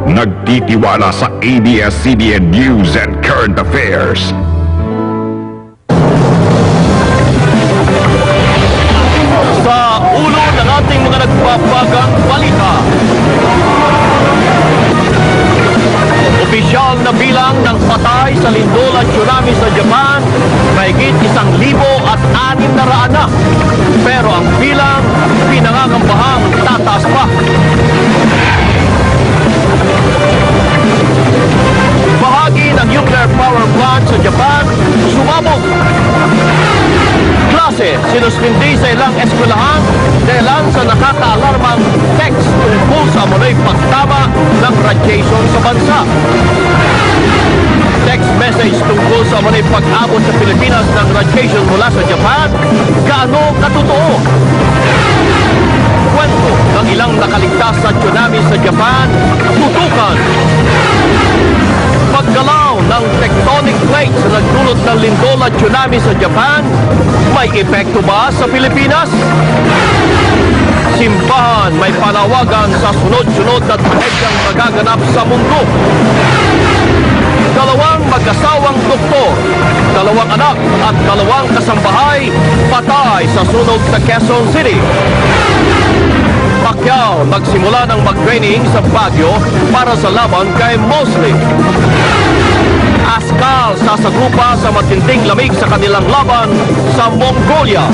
nagtitiwala sa ABS-CBN News and Current Affairs. Sa ulo ng ating mga nagpapagang balita, opisyal na bilang ng patay sa lindol at tsunami sa Japan, mahigit 1,006 na. Pero ang bilang pinangangambahang tataas pa. Bahagi ng nuclear power plant sa Japan sumabog. Klase sinuspindi sa ilang eskwelahan dahil sa nakakaalarmang text tungkol sa amunay pagtama ng radiation sa bansa. Text message tungkol sa amunay pag-abot sa Pilipinas ng radiation mula sa Japan, gaano katotoo? Kwento ng ilang nakaligtas sa tsunami sa Japan, tutukan. Paggalaw ng tectonic plates na nagdulot ng lindol at tsunami sa Japan, may epekto ba sa Pilipinas? Simbahan may panawagan sa sunod-sunod na trahedyang magaganap sa mundo. Dalawang mag-asawang doktor, 2 anak at 2 kasambahay patay sa sunog sa Quezon City. Pacquiao nagsimula ng mag-training sa Baguio para sa laban kay Mosley. Askal sasagrupa sa matinding lamig sa kanilang laban sa Mongolia.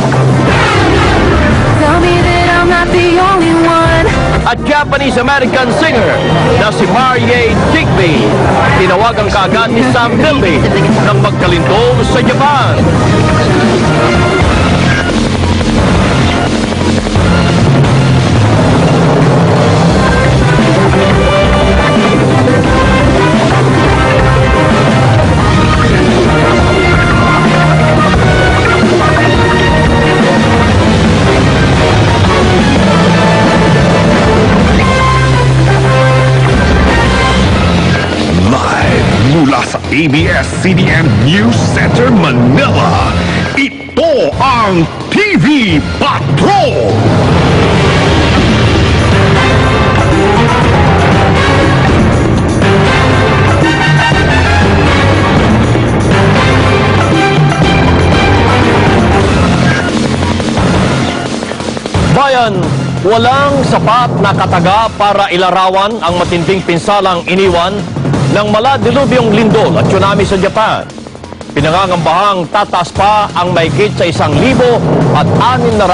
Tell me that I'm not the only one. At Japanese-American singer na si Marie Digby, tinawagan kaagad ni Sam Milby ng magkalindol sa Japan. Mula sa ABS-CBN News Center, Manila, ito ang TV Patrol! Bayan, walang sapat na kataga para ilarawan ang matinding pinsalang iniwan ng maladilubyong lindol at tsunami sa Japan. Pinangangambahang tataas pa ang mahigit sa 1,006 na